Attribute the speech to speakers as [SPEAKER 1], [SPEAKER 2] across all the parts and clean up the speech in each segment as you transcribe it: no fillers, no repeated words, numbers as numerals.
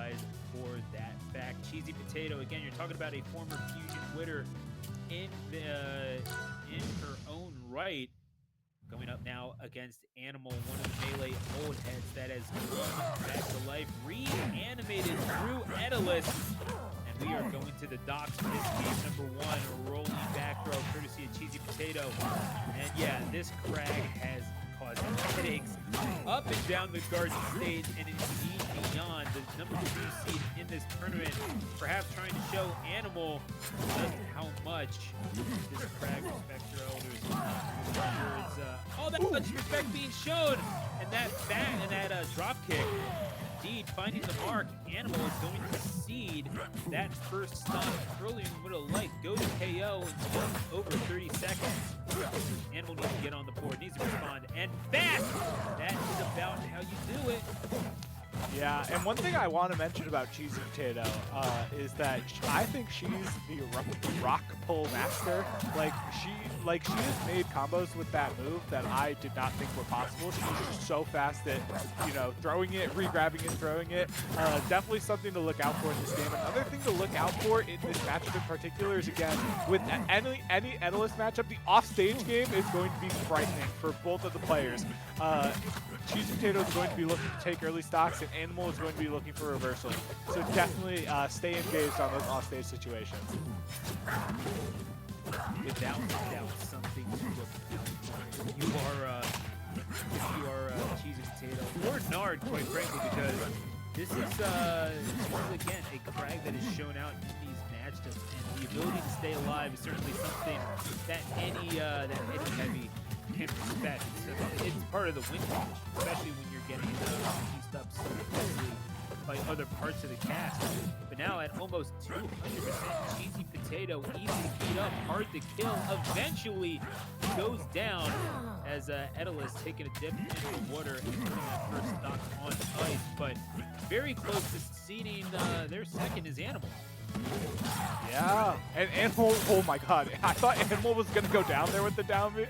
[SPEAKER 1] apologize for that fact. CheesyPotato, again, you're talking about a former Fusion winner in her own right. Going up now against Animal, one of the Melee old heads that has come back to life, reanimated through Etalus. And we are going to the docks for this game number one, a rolling back throw courtesy of CheesyPotato. And yeah, this Kragg has caused headaches up and down the garden stage and indeed beyond. The number 2 seed in this tournament, perhaps trying to show Animal just how much this Kragg respects her elders. All that much respect being shown, and that drop kick, indeed finding the mark. Animal is going to seed that first stop early in the middle of life, go to KO in just over 30 seconds. Animal needs to get on the board, needs to respond, and fast! That is about how you do it.
[SPEAKER 2] Yeah, and one thing I want to mention about CheesyPotato is that I think she's the rock pull master. She has made combos with that move that I did not think were possible. She's just so fast at, throwing it, re-grabbing it, throwing it. Definitely something to look out for in this game. Another thing to look out for in this matchup in particular is, again, with any Etalus matchup, the off-stage game is going to be frightening for both of the players. CheesyPotato is going to be looking to take early stocks, and Animal is going to be looking for reversal. So definitely stay engaged on those off-stage situations.
[SPEAKER 1] Without doubt, something to look out for. If you are CheesyPotato or Nard, quite frankly, because this is again a Kragg that is shown out in these matchups, and the ability to stay alive is certainly something that any heavy can respect. So it's part of the win condition, especially when you're getting pieced up so quickly by other parts of the cast. But now at almost 200%, CheesyPotato, easy to beat up, hard to kill, eventually goes down as Etalus taking a dip into the water and putting that first stock on ice. But very close to seeding their second is Animal.
[SPEAKER 2] Yeah, and Animal, oh my god, I thought Animal was going to go down there with the down B,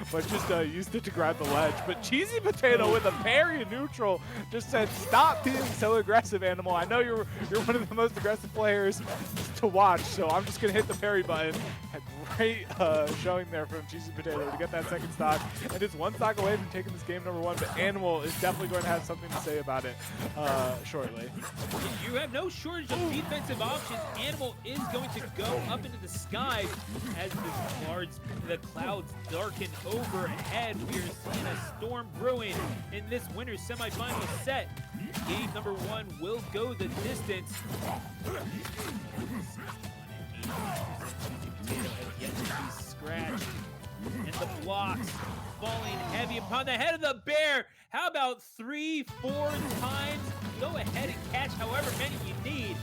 [SPEAKER 2] but just used it to grab the ledge. But CheesyPotato with a parry neutral just said, stop being so aggressive, Animal. I know you're one of the most aggressive players to watch, so I'm just going to hit the parry button. A great showing there from CheesyPotato to get that second stock, and it's one stock away from taking this game number one, but Animal is definitely going to have something to say about it shortly.
[SPEAKER 1] You have no shortage of defensive options. Animal is going to go up into the sky as the clouds darken overhead. We are seeing a storm brewing in this winner's semifinal set. Game number one will go the distance. Has yet to be scratched, and the blocks falling heavy upon the head of the bear. How about 3-4 times? Go ahead and catch however many you need.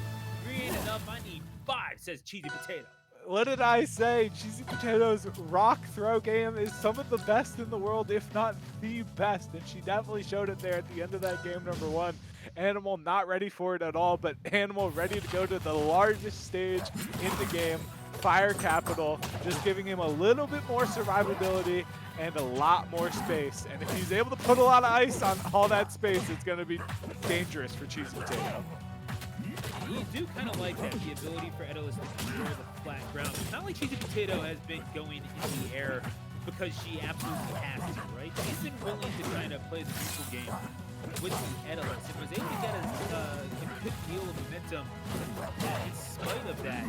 [SPEAKER 1] 3 ain't enough, I need 5, says CheesyPotato.
[SPEAKER 2] What did I say? CheesyPotato's rock throw game is some of the best in the world, if not the best, and she definitely showed it there at the end of that game number one. Animal not ready for it at all, but Animal ready to go to the largest stage in the game, Fire Capital, just giving him a little bit more survivability and a lot more space. And if he's able to put a lot of ice on all that space, it's going to be dangerous for CheesyPotato.
[SPEAKER 1] You do kind of like that, the ability for Etalus to control the flat ground. It's not like CheesyPotato has been going in the air because she absolutely has to, right? She's been willing to kind of play the neutral game with the Etalus and was able to get a good deal of momentum. In spite of that,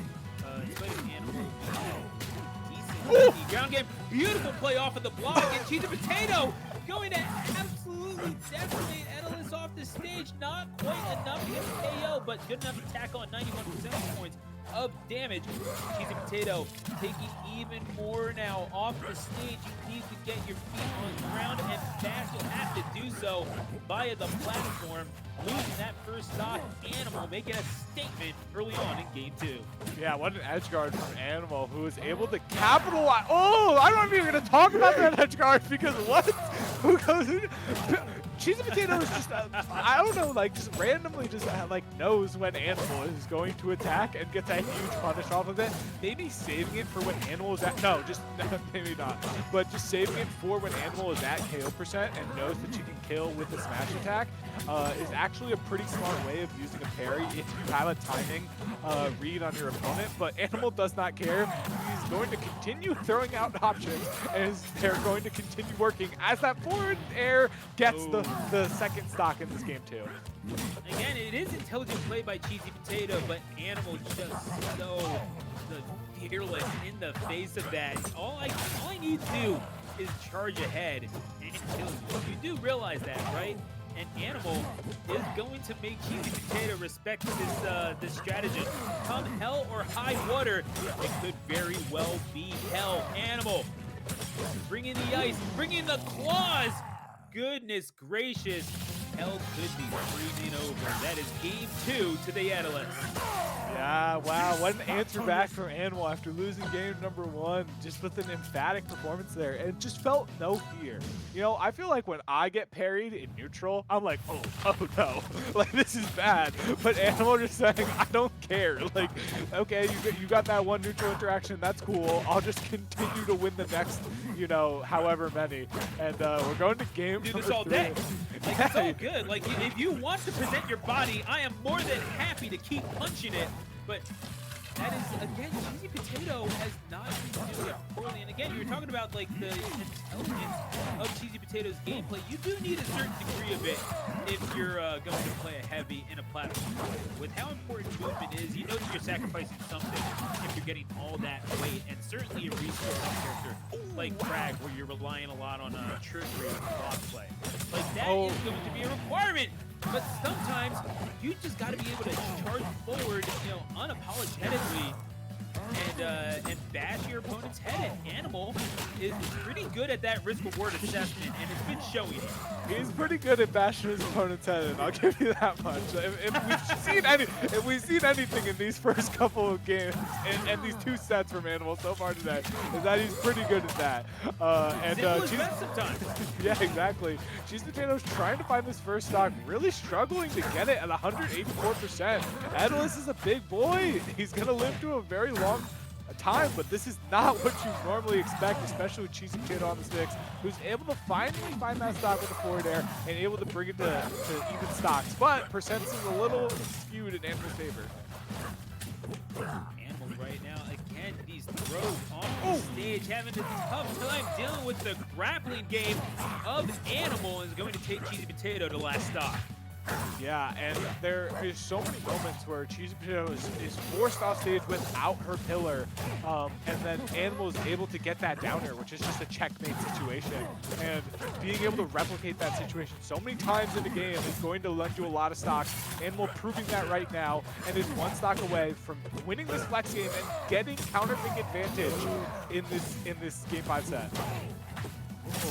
[SPEAKER 1] in spite of Animal decent ground game, beautiful play off of the block, and CheesyPotato going to absolutely devastate Etalus off the stage. Not quite enough to get the KO, but good enough to tack on 91 percentage points of damage. CheesyPotato taking even more now off the stage. You need to get your feet on the ground, and fast you'll have to do so via the platform. Losing that first stock, Animal making a statement early on in game two.
[SPEAKER 2] Yeah, what an edge guard from Animal, who was able to capitalize. Oh, I don't know if you're going to talk about that edge guard, because what? Who goes in? CheesyPotato is just, I don't know, like, just randomly just, like, knows when Animal is going to attack and gets a huge punish off of it. Maybe saving it for when Animal is at, no, just, maybe not, but just saving it for when Animal is at KO percent and knows that she can kill with the smash attack is actually a pretty smart way of using a parry if you have a timing read on your opponent, but Animal does not care. He's going to continue throwing out options, and they're going to continue working as that forward air gets the second stock in this game too.
[SPEAKER 1] Again, it is intelligent play by CheesyPotato, but Animal just so fearless in the face of that. All I need to do is charge ahead and kill you. You do realize that, right? And Animal is going to make CheesyPotato respect this stratagem. Come hell or high water, it could very well be hell. Animal, bring in the ice, bring in the claws. Goodness gracious, hell could be freezing over. That is game 2 to the Etalus.
[SPEAKER 2] Yeah, wow, what an answer back from Animal after losing game number 1, just with an emphatic performance there, and just felt no fear. You know, I feel like when I get parried in neutral, I'm like, oh no, like this is bad. But Animal just saying, I don't care. Like, okay, you got that one neutral interaction, that's cool. I'll just continue to win the next, you know, however many. And we're going to game
[SPEAKER 1] do
[SPEAKER 2] number
[SPEAKER 1] this all
[SPEAKER 2] 3.
[SPEAKER 1] day. Like, it's all good. Like, if you want to present your body, I am more than happy to keep punching it. But that is, again, CheesyPotato has not been doing it poorly. And again, you're talking about, like, the intelligence of CheesyPotato's gameplay. You do need a certain degree of it if you're going to play a heavy in a platform. With how important movement is, you know that you're sacrificing something if you're getting all that weight. And certainly a resource character like Kragg, where you're relying a lot on trickery and block play. Like, that is going to be a requirement. But sometimes you just got to be able to charge forward, you know, unapologetically and bash your opponent's head in. Animal is pretty good at that risk-reward assessment, and it's been showing it.
[SPEAKER 2] He's pretty good at bashing his opponent's head in, I'll give you that much. If we've seen anything in these first couple of games, and these 2 sets from Animal so far today, is that he's pretty good at that.
[SPEAKER 1] Sometimes.
[SPEAKER 2] Yeah, exactly. CheesyPotato's trying to find this first stock, really struggling to get it at 184%. Etalus is a big boy. He's going to live to a very long time, but this is not what you normally expect, especially with CheesyPotato on the sticks, who's able to finally find that stock with the forward air and able to bring it to even stocks. But percents is a little skewed in Animal's favor.
[SPEAKER 1] Animal right now, again, these throws on the stage, having a tough time dealing with the grappling game of Animal, and is going to take CheesyPotato to last stock.
[SPEAKER 2] Yeah, and there is so many moments where CheesyPotato is forced off stage without her pillar, and then Animal is able to get that down air, which is just a checkmate situation. And being able to replicate that situation so many times in the game is going to lend you a lot of stocks. Animal proving that right now, and is 1 stock away from winning this flex game and getting counter pick advantage in this game 5 set.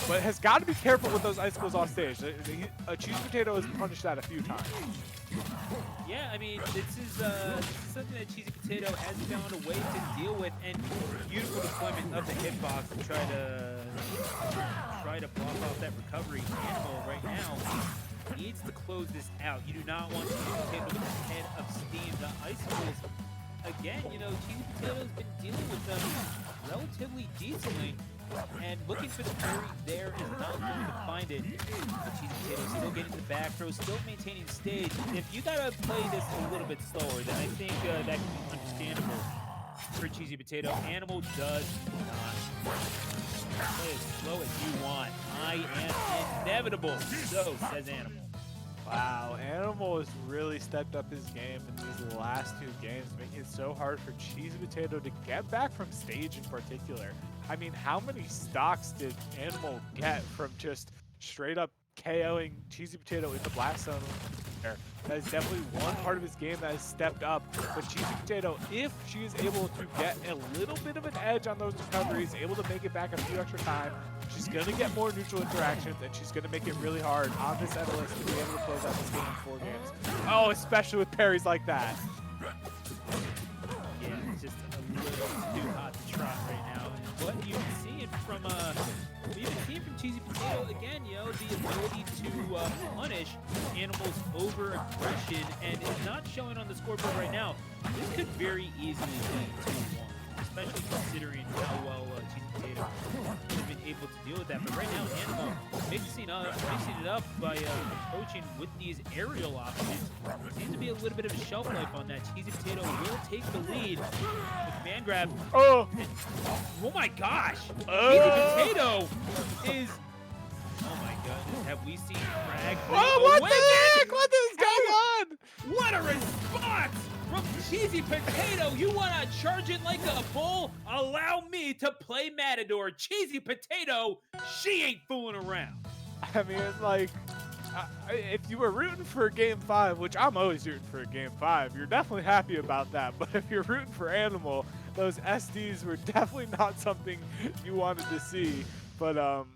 [SPEAKER 2] But has got to be careful with those icicles off stage. CheesyPotato has punished that a few times.
[SPEAKER 1] Yeah, I mean, this is something that CheesyPotato has found a way to deal with, and beautiful deployment of the hitbox to try to block off that recovery. Animal right now needs to close this out. You do not want CheesyPotato with the head of steam. The icicles, again, you know, CheesyPotato's been dealing with them relatively decently. And looking for the parry there is not going to find it. CheesyPotato still getting the back throw, still maintaining stage. If you gotta play this a little bit slower, then I think that can be understandable for CheesyPotato. Animal does not play as slow as you want. I am inevitable, so says Animal.
[SPEAKER 2] Wow, Animal has really stepped up his game in these last 2 games, making it so hard for CheesyPotato to get back from stage in particular. I mean, how many stocks did Animal get from just straight up KOing CheesyPotato in the blast zone there? That is definitely one part of his game that has stepped up. But CheesyPotato, if she is able to get a little bit of an edge on those recoveries, able to make it back a few extra time, she's going to get more neutral interactions, and she's going to make it really hard on this Etalus to be able to close out this game in 4 games. Oh, especially with parries like that.
[SPEAKER 1] Yeah, it's just a little too hot to trot right now. And what you're seeing from You've been seeing from CheesyPotato again, the ability to punish Animal's over aggression, and it's not showing on the scoreboard right now. This could very easily be 2-1, especially considering how well CheesyPotato has been able to deal with that. But right now, Animal mixing it up by approaching with these aerial options. There seems to be a little bit of a shelf life on that. CheesyPotato will take the lead. The command grab.
[SPEAKER 2] Oh
[SPEAKER 1] my gosh! CheesyPotato is. Oh my goodness! Have we seen Kragg?
[SPEAKER 2] Oh, what the heck? What is going on?
[SPEAKER 1] What a response from CheesyPotato! You wanna charge it like a bull? Allow me to play Matador. CheesyPotato, she ain't fooling around.
[SPEAKER 2] I mean, it's like, if you were rooting for Game 5, which I'm always rooting for Game 5, you're definitely happy about that. But if you're rooting for Animal, those SDs were definitely not something you wanted to see. But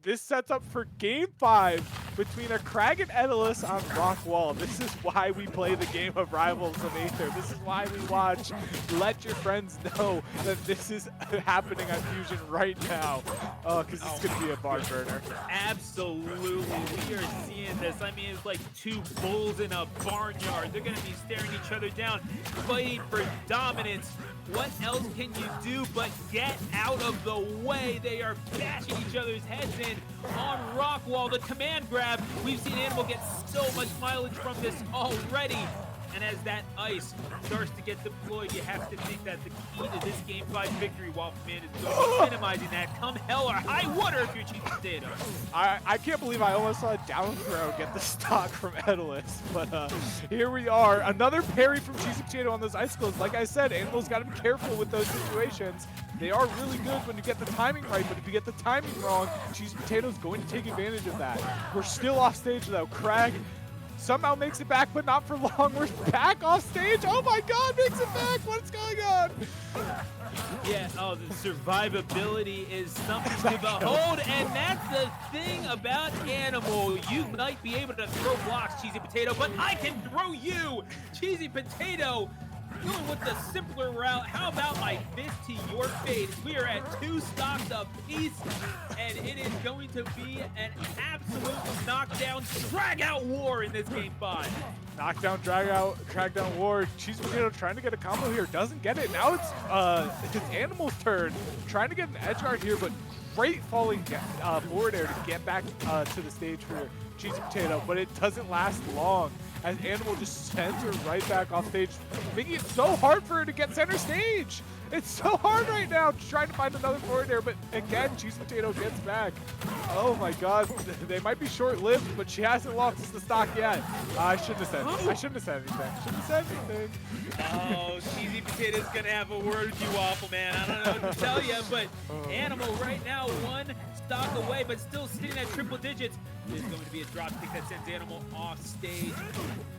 [SPEAKER 2] this sets up for Game 5 between a Kragg and Etalus on Rock Wall. This is why we play the game of Rivals of Aether. This is why we watch Let Your Friends Know that this is happening on Fusion right now. Oh, because it's going to be a barn burner.
[SPEAKER 1] Absolutely. We are seeing this. I mean, it's like two bulls in a barnyard. They're going to be staring each other down, fighting for dominance. What else can you do but get out of the way? They are bashing each other's heads in on Rockwall. The command grab. We've seen Animal get so much mileage from this already. And as that ice starts to get deployed, you have to think that the key to this Game 5 victory, Wolfman, is going to be minimizing that. Come hell or high water if you're CheesyPotato.
[SPEAKER 2] I can't believe I almost saw a down throw get the stock from Etalus. But here we are. Another parry from CheesyPotato on those icicles. Like I said, Animal's got to be careful with those situations. They are really good when you get the timing right, but if you get the timing wrong, CheesyPotato's going to take advantage of that. We're still off stage, though. Kragg somehow makes it back, but not for long. We're back off stage. Oh my God, makes it back. What's going on?
[SPEAKER 1] Yeah, the survivability is something to behold, and that's the thing about Animal. You might be able to throw blocks, CheesyPotato, but I can throw you, CheesyPotato. Going with the simpler route. How about my fist to your face? We are at 2 stocks apiece, and it is going to be an absolute knockdown, drag-out war in this Game 5.
[SPEAKER 2] Knockdown, drag down war. CheesyPotato trying to get a combo here, doesn't get it. Now it's Animal's turn, trying to get an edge guard here, but great falling forward air to get back to the stage for CheesyPotato, but it doesn't last long as Animal just sends her right back off stage, making it so hard for her to get center stage. It's so hard right now trying to find another forward air, but again, CheesyPotato gets back. Oh my God, they might be short-lived, but she hasn't lost the stock yet. I shouldn't have said anything. Shouldn't have said anything.
[SPEAKER 1] Oh, CheesyPotato's gonna have a word with you, Waffle Man. I don't know what to tell you, but Animal right now 1 stock away, but still sitting at triple digits. There's going to be a drop kick that sends Animal off stage.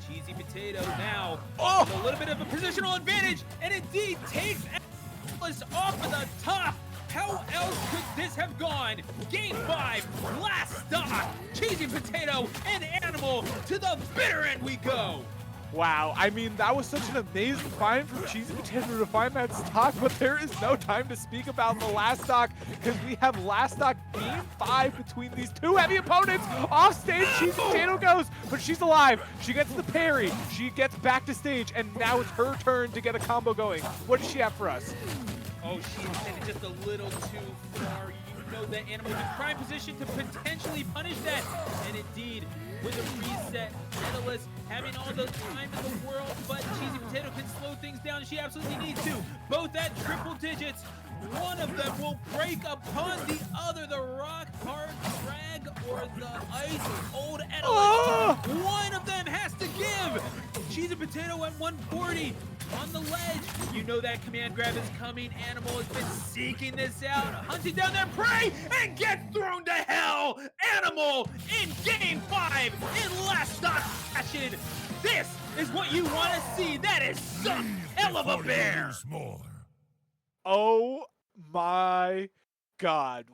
[SPEAKER 1] CheesyPotato now with a little bit of a positional advantage, and indeed takes Etalus off of the top. How else could this have gone? Game 5, last stock. CheesyPotato and Animal to the bitter end we go.
[SPEAKER 2] Wow, I mean, that was such an amazing find from CheesyPotato to find that stock, but there is no time to speak about the last stock because we have last stock Game 5 between these 2 heavy opponents. Off stage, CheesyPotato goes, but she's alive. She gets the parry. She gets back to stage, and now it's her turn to get a combo going. What does she have for us?
[SPEAKER 1] Oh, she extended just a little too far. You know that Animal is in prime position to potentially punish that. And indeed, with a reset, Etalus having all the time in the world, but CheesyPotato can slow things down. She absolutely needs to. Both at triple digits. One of them will break upon the other. The rock hard Kragg or the ice old Etalus. One of them has to give. CheesyPotato at 140 on the ledge. You know that command grab is coming. Animal has been seeking this out, hunting down their prey, and gets thrown to hell. Animal in Game 5 in last stock fashion. This is what you want to see. That is some hell of a bear.
[SPEAKER 2] Oh my God.